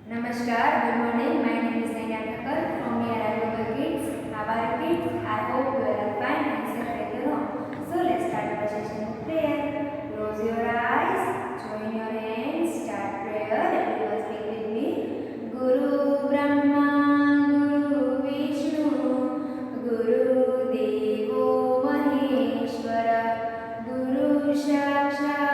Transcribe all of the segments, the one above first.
Namaskar, good morning. My name is Naina Thakkar from here Global Kids. How are you kids? I hope you are fine and safe at your home. So let's start our session with prayer. Close your eyes, join your hands, start prayer. Everyone speak with me. Guru Brahma, Guru Vishnu, Guru Devo Maheshwara, Guru Sakshat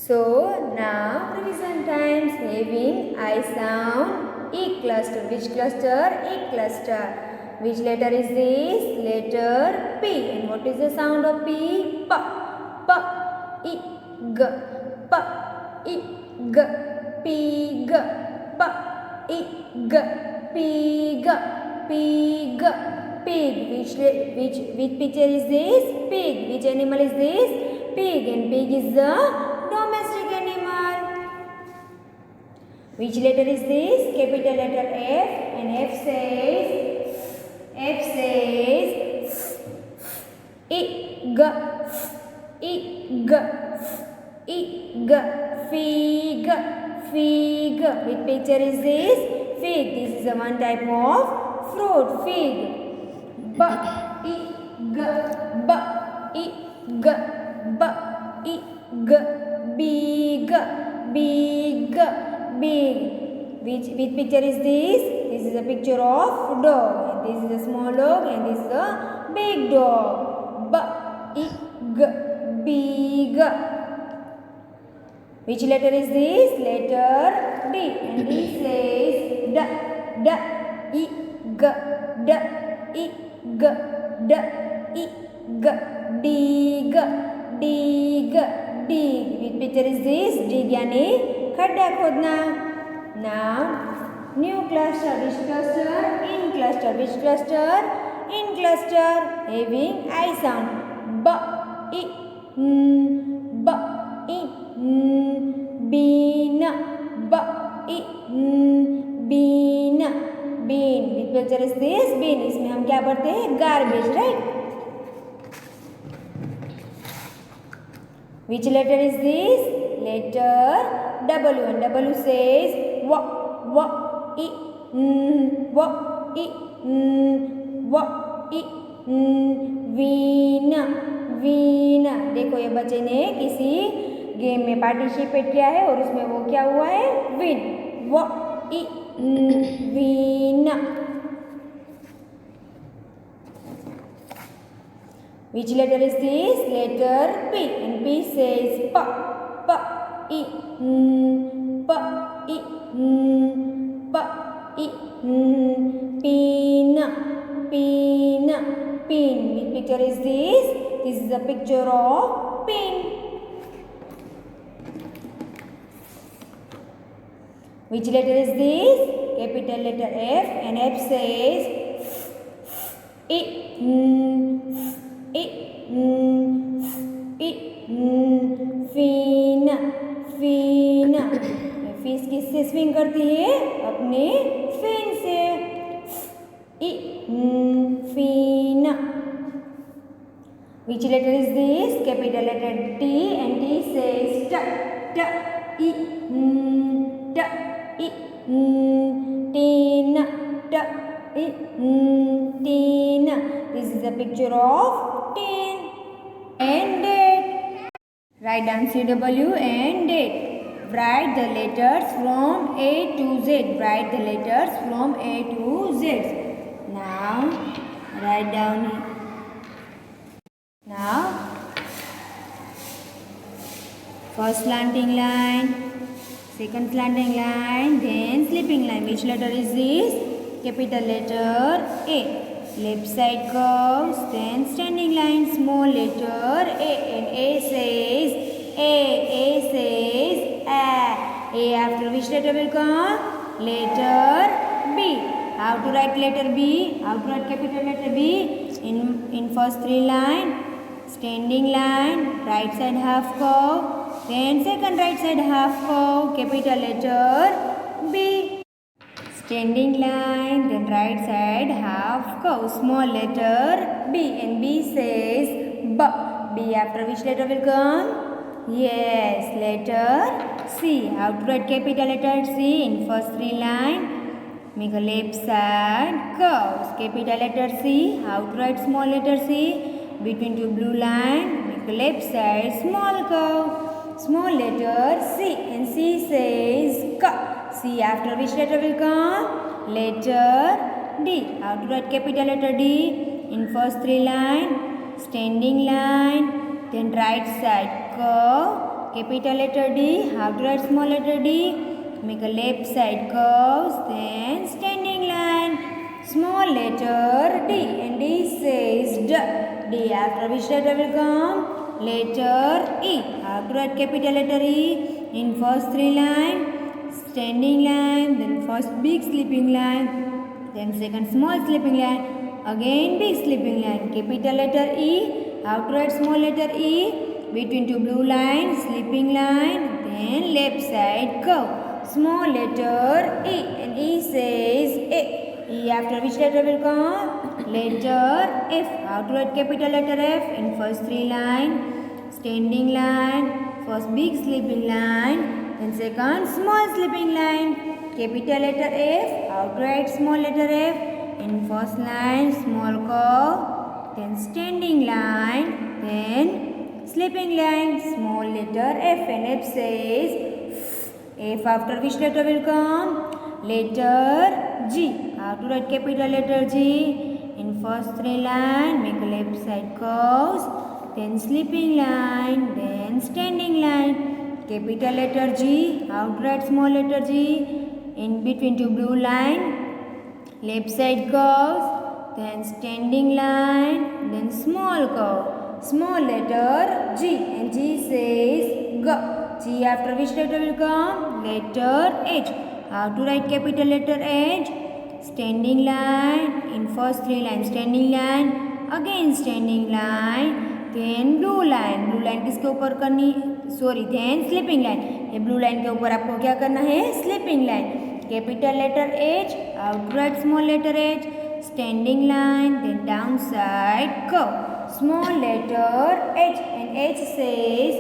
So now revision times having I sound E cluster. Which cluster? E cluster. Which letter is this? Letter P. And what is the sound of P? P. P. I. G. P. I. G. P. G. P. I. G. P. G. P. G. Pig. Which picture is this? Pig. Which animal is this? Pig. And pig is the domestic animal. Which letter is this? Capital letter F. And F says I, G, I, G, I, G, fig, fig. Which picture is this? Fig. This is a one type of fruit, fig. B, I, G, B, I, G, B, I, G, big, big, big. Which picture is this? This is a picture of dog. And this is a small dog and this is a big dog. B, I, G, big. Which letter is this? Letter D. And D says D, D, I, G, D, I, G, D, I, G, dig, dig, dig. Which picture is this? Dig यानी खड्डा खोदना. Now new cluster. Which cluster? In cluster. Which cluster? In cluster. Having I sound. B, I, N, B, I, N, bean. B, I, N, bean, bean. Which picture is this? Bean. इसमें हम क्या पढ़ते हैं? Garbage, right? Which letter is this? Letter W. And W says W, W, I, N, W, I, N, W, I, N, win, win. देखो ये बच्चे ने किसी गेम में पार्टिसिपेट किया है और उसमें वो क्या हुआ है? Win. W, I, N, win. Which letter is this? Letter P. And P says P, P, I, N, P, I, N, P, I, N, pin, pin, pin. Which picture is this? This is a picture of pin. Which letter is this? Capital letter F. And F says I, N, I, I, fin, fin. Fish किससे swing करती है? अपने fin से. I, fin. Which letter is this? Capital letter T. And T says t, t, I, t, I, tin, t, I, tin. This is a picture of tin. And date. Write down CW and date. Write the letters from A to Z. Write the letters from A to Z. Now, write down. Now, first slanting line, second slanting line, then sleeping line. Which letter is this? Capital letter A. Left side curves, then standing line, small letter A. And A says A says A after which letter will come? Letter B. How to write letter B? How to write capital letter B? In first three line, standing line, right side half curve, then second right side half curve, capital letter B. Standing line, then right side half curve, small letter B. And B says B. B after which letter will come? Yes, letter C. How to write capital letter C? In first three line, make a left side curves. Capital letter C. How to write small letter C? Between two blue line, make a left side small curve. Small letter C. And C says K. C after which letter will come? Letter D. How to write capital letter D? In first three line, standing line, then right side curve. Capital letter D. How to write small letter D? Make a left side curves, then standing line, small letter D. And D says D. D after which letter will come? Letter E. How to write capital letter E? In first three line, standing line, then first big sleeping line, then second small sleeping line, again big sleeping line. Capital letter E. How to write small letter E? Between two blue lines, sleeping line, then left side curve, small letter E. And E says A. E after which letter will come? Letter F. How to write capital letter F? In first three line, standing line, first big sleeping line, then second small sleeping line. Capital letter F. How to write small letter F? In first line, small curve, then standing line, then sleeping line, small letter F. And F says F after which letter will come? Letter G. How to write capital letter G? In first three line, make a left side curves, then sleeping line, then standing line. Capital letter G. How to write small letter G? In between two blue line, left side curves, then standing line, then small curve, small letter G. And G says G. G after which letter will come? Letter H. How to write capital letter H? Standing line, in first three lines standing line, again standing line, then blue line. blue line किसके ऊपर करनी? Sorry, then sleeping line. ये blue line के ऊपर आपको क्या करना है? sleeping line. Capital letter H. How to write small letter H? Standing line, then downside curve, small letter H. And H says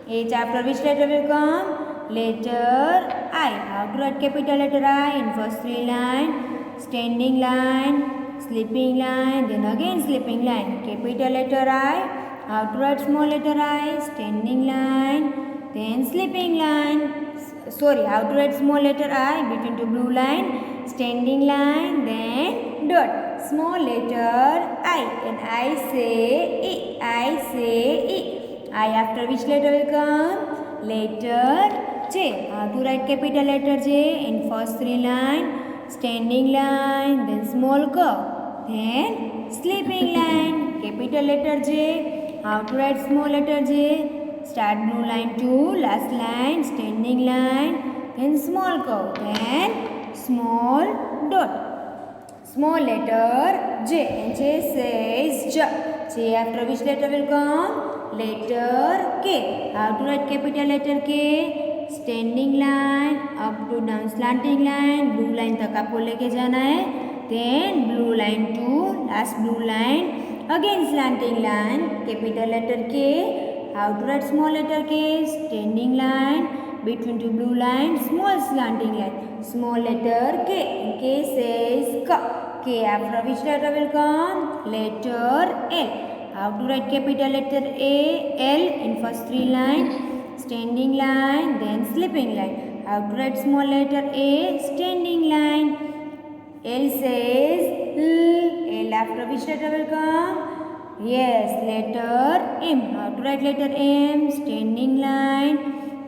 H after which letter will come? Letter I. How to write capital letter I? In first three line, standing line, sleeping line, then again sleeping line. Capital letter I. How to write small letter I? Standing line, then sleeping line. Sorry, how to write small letter I? Between two blue line, standing line, then dot. Small letter I. And I say E. I say E. I after which letter will come? Letter J. How to write capital letter J? In first three line, standing line, then small curve, then sleeping line. Capital letter J. How to write small letter J? Start blue line to last line, standing line, then small curve, then small dot. Small letter J. And J says J. J after which letter will come? Letter K. How to write capital letter K? Standing line, up to down slanting line, blue line तक आपको लेके जाना है, then blue line to last blue line, again slanting line. Capital letter K. How to write small letter K? Standing line between two blue lines, small slanting line, small letter K. K says K. K after which letter will come? Letter L. how to write capital letter L in first three line, standing line, then sleeping line. How to write small letter A, standing line. L says L. L after which letter will come? Yes, letter M. How to write letter M? Standing line,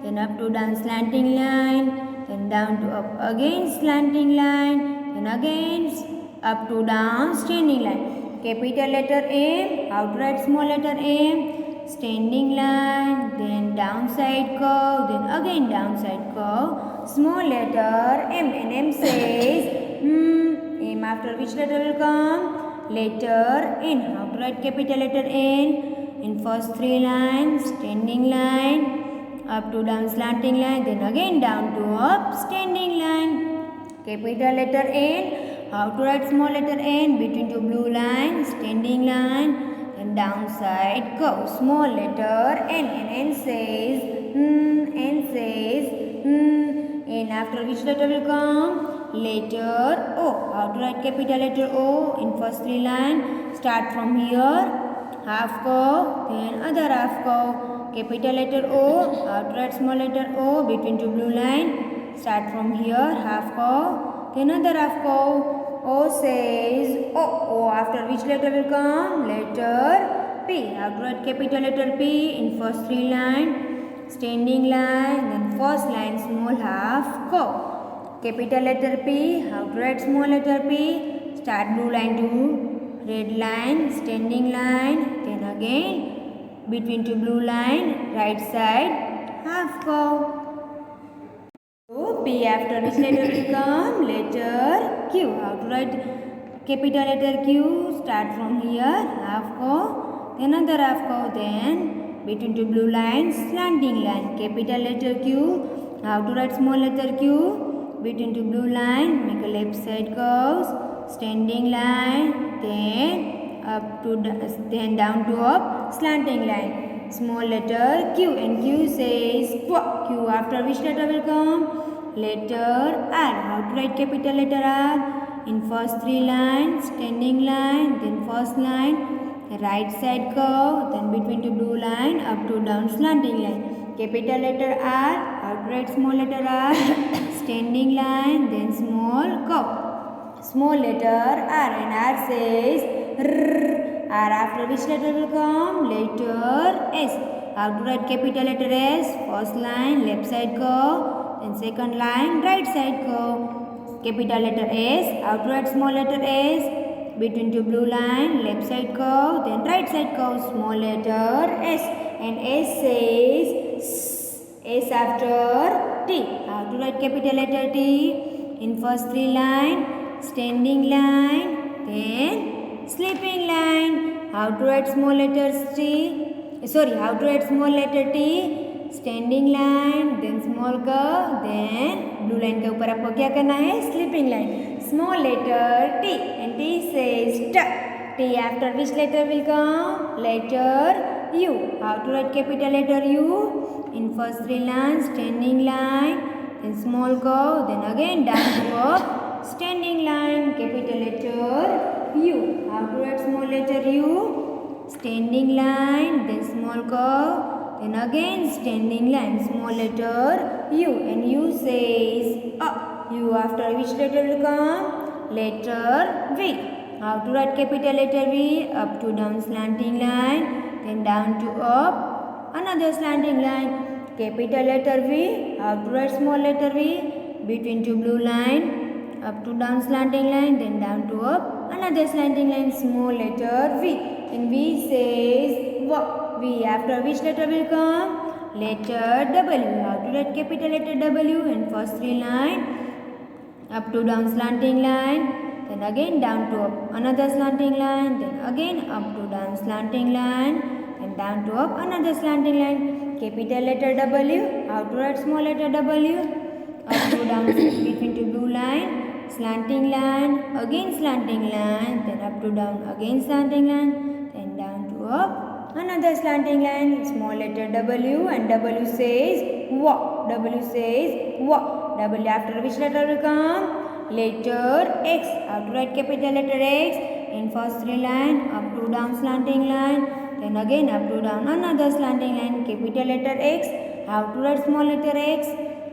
then up to down slanting line, then down to up again slanting line, then again up to down standing line. Capital letter M. How to write small letter M? Standing line, then downside curve, then again downside curve. Small letter M, and M says M after which letter will come? Letter N. How to write capital letter N? In first three lines, standing line, up to down slanting line, then again down to up standing line. Capital letter N. How to write small letter N? Between two blue lines, standing line, and downside curve. Small letter N, and N says N after which letter will come? Letter O. How to write capital letter O? In first three line, start from here, half curve, then other half curve. Capital letter O. How to write small letter O? Between two blue line, start from here, half curve, then other half curve. O says O. O after which letter will come? Letter P. How to write capital letter P? In first three line, standing line, then first line small half curve. Capital letter P. How to write small letter P? Start blue line to red line, standing line, then again between two blue line, right side half curve. So P after which letter will come? Letter Q. How to write capital letter Q? Start from here, half curve, then another half curve, then between two blue lines, slanting line. Capital letter Q. How to write small letter Q? Between two blue line, make a left side curves, standing line, then up to then down to up slanting line. Small letter Q, and Q says Q. Q after which letter will come? Letter R. How to write capital letter R? In first three lines, standing line, then first line, right side curve, then between two blue line, up to down slanting line. Capital letter R. How to write small letter R? Standing line, then small curve. Small letter R, and R says R. R after which letter will come? Letter S. How to write capital letter S? First line, left side curve, then second line, right side curve. Capital letter S. How to write small letter S? Between two blue line, left side curve, then right side curve. Small letter S, and S says S after T. How to write capital letter T? In first three line, standing line, then sleeping line. How to write small letters T? How to write small letter T? Standing line, then small curve, then blue line के ऊपर आपको क्या करना है? Sleeping line. Small letter T, and T says T. T after which letter will come? Letter U. How to write capital letter U? In first three lines, standing line, then small curve, then again down to up standing line. Capital letter U. How to write small letter U? Standing line, then small curve, then again standing line. Small letter U, and U says U after which letter will come? Letter V. How to write capital letter V? Up to down slanting line, then down to up another slanting line. Capital letter V. How to write small letter V? Between two blue line, up to down slanting line, then down to up another slanting line. Small letter V, and V says V. V after which letter will come? Letter W. How to write capital letter W? In first three line, up to down slanting line, then again down to up another slanting line, then again up to down slanting line, then down to up another slanting line. Capital letter W. How to write small letter W? Up to down between two blue line, slanting line, again slanting line, then up to down again slanting line, then down to up another slanting line. Small letter W, and W says W. W says W. W after which letter will come? Letter X. How to write capital letter X? in first three line up to down slanting line, then again up to down another slanting line. Capital letter X, how to write small letter x,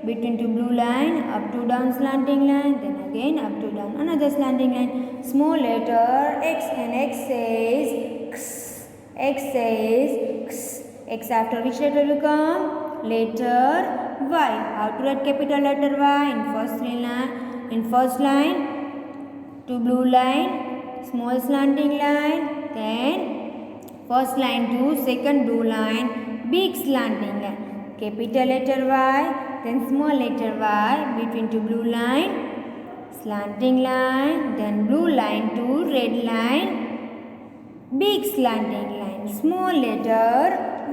between two blue line up to down slanting line, then again up to down another slanting line. Small letter X, and X says X, X says X. X after which letter will come? Letter Y. How to write capital letter Y? In first line, two blue line, small slanting line, then first line to second blue line, big slanting line. Capital letter Y, then small letter Y, between two blue line, slanting line, then blue line to red line, big slanting line. Small letter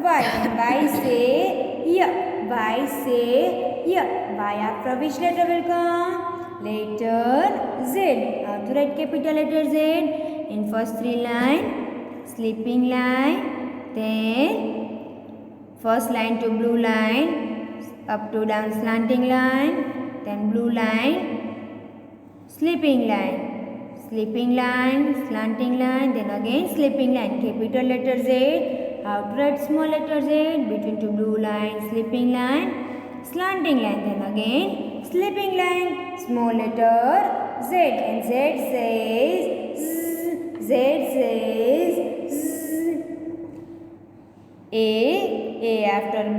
Y, and Y say Y. Y say Y. Y after which letter will come? Letter Z. How to write capital letter Z? In first three line, sleeping line, then first line to blue line, up to down slanting line, then blue line, sleeping line, slanting line, then again sleeping line. Capital letter Z. How to write small letter Z? Between two blue lines, sleeping line, slanting line, then again sleeping line. Small letter Z, and Z says Z. Z says Z. A after B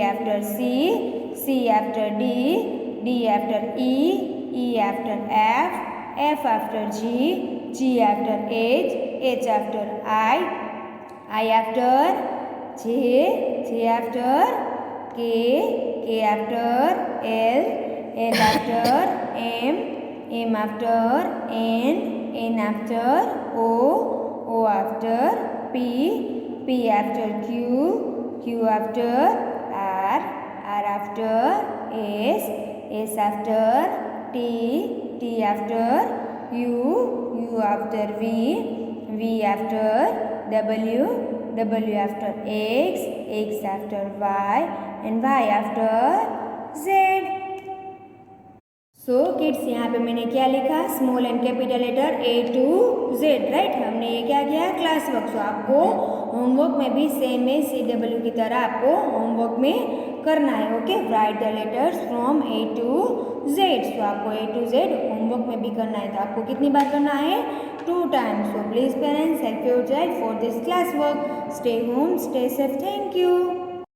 after C after D after E after F after G after H after I after J after K after L after M after N after O after P after Q after R after S after T after U after V after W after X after Y, and Y after Z. So kids यहाँ पे मैंने क्या लिखा? Small and capital letter A to Z, right. हमने ये क्या किया? Class work. सो आपको होमवर्क में भी सेम है, CW की तरह आपको होमवर्क में करना है. Okay, right the letters from A to Z. सो आपको A to Z होमवर्क में भी करना है. तो आपको कितनी बार करना है? 2 times. So please parents help your child for this class work. Stay home, stay safe. Thank you.